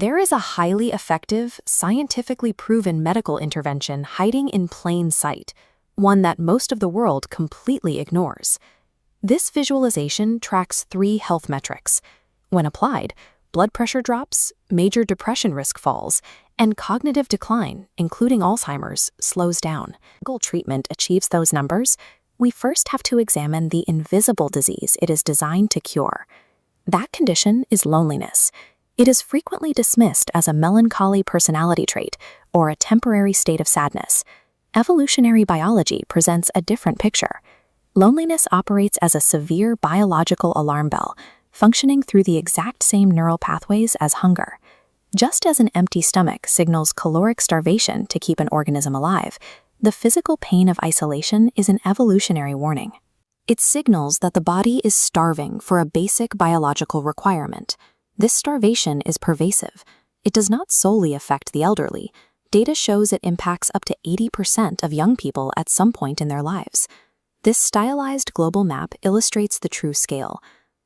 There is a highly effective, scientifically proven medical intervention hiding in plain sight, one that most of the world completely ignores. This visualization tracks 3 health metrics. When applied, blood pressure drops, major depression risk falls, and cognitive decline, including Alzheimer's, slows down. Medical treatment achieves those numbers, we first have to examine the invisible disease it is designed to cure. That condition is loneliness. It is frequently dismissed as a melancholy personality trait or a temporary state of sadness. Evolutionary biology presents a different picture. Loneliness operates as a severe biological alarm bell, functioning through the exact same neural pathways as hunger. Just as an empty stomach signals caloric starvation to keep an organism alive, the physical pain of isolation is an evolutionary warning. It signals that the body is starving for a basic biological requirement. This starvation is pervasive. It does not solely affect the elderly. Data shows it impacts up to 80% of young people at some point in their lives. This stylized global map illustrates the true scale.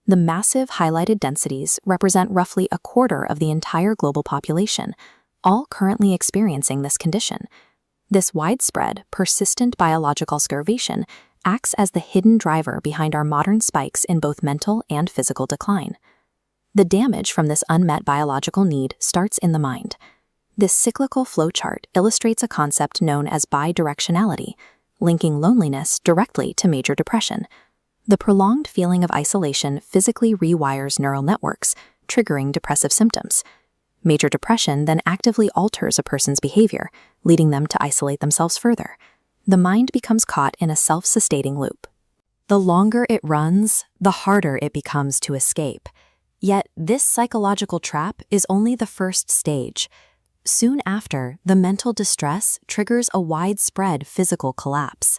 The massive highlighted densities represent roughly a quarter of the entire global population, all currently experiencing this condition. This widespread, persistent biological starvation acts as the hidden driver behind our modern spikes in both mental and physical decline. The damage from this unmet biological need starts in the mind. This cyclical flowchart illustrates a concept known as bidirectionality, linking loneliness directly to major depression. The prolonged feeling of isolation physically rewires neural networks, triggering depressive symptoms. Major depression then actively alters a person's behavior, leading them to isolate themselves further. The mind becomes caught in a self-sustaining loop. The longer it runs, the harder it becomes to escape. Yet, this psychological trap is only the first stage. Soon after, the mental distress triggers a widespread physical collapse.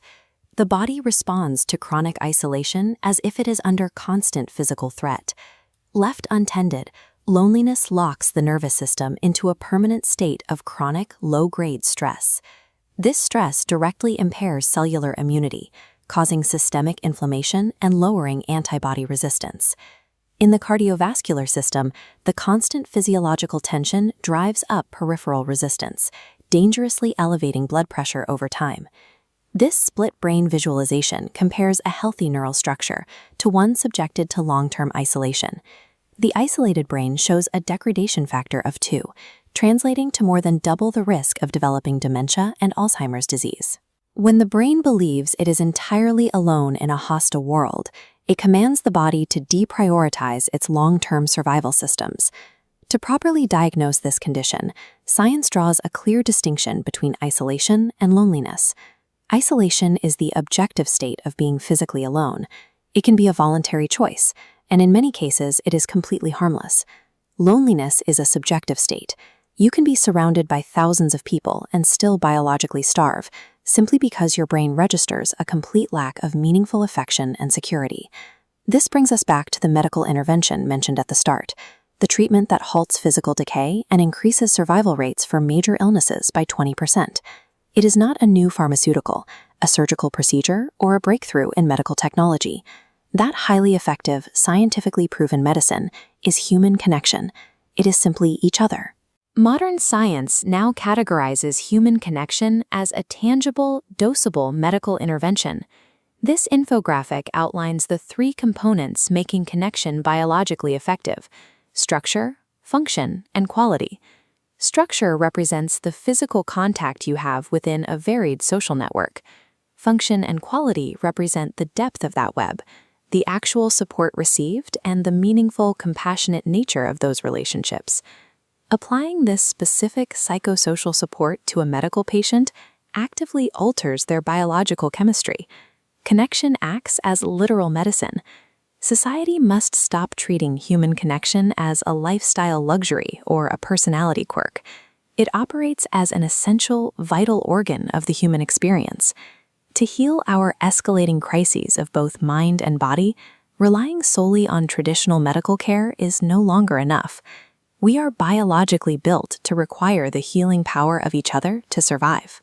The body responds to chronic isolation as if it is under constant physical threat. Left untended, loneliness locks the nervous system into a permanent state of chronic, low-grade stress. This stress directly impairs cellular immunity, causing systemic inflammation and lowering antibody resistance. In the cardiovascular system, the constant physiological tension drives up peripheral resistance, dangerously elevating blood pressure over time. This split brain visualization compares a healthy neural structure to one subjected to long-term isolation. The isolated brain shows a degradation factor of 2, translating to more than double the risk of developing dementia and Alzheimer's disease. When the brain believes it is entirely alone in a hostile world, it commands the body to deprioritize its long-term survival systems. To properly diagnose this condition, science draws a clear distinction between isolation and loneliness. Isolation is the objective state of being physically alone. It can be a voluntary choice, and in many cases, it is completely harmless. Loneliness is a subjective state. You can be surrounded by thousands of people and still biologically starve, simply because your brain registers a complete lack of meaningful affection and security. This brings us back to the medical intervention mentioned at the start, the treatment that halts physical decay and increases survival rates for major illnesses by 20%. It is not a new pharmaceutical, a surgical procedure, or a breakthrough in medical technology. That highly effective, scientifically proven medicine is human connection. It is simply each other. Modern science now categorizes human connection as a tangible, dosable medical intervention. This infographic outlines the 3 components making connection biologically effective: structure, function, and quality. Structure represents the physical contact you have within a varied social network. Function and quality represent the depth of that web, the actual support received, and the meaningful, compassionate nature of those relationships. Applying this specific psychosocial support to a medical patient actively alters their biological chemistry. Connection acts as literal medicine. Society must stop treating human connection as a lifestyle luxury or a personality quirk. It operates as an essential, vital organ of the human experience. To heal our escalating crises of both mind and body, relying solely on traditional medical care is no longer enough. We are biologically built to require the healing power of each other to survive.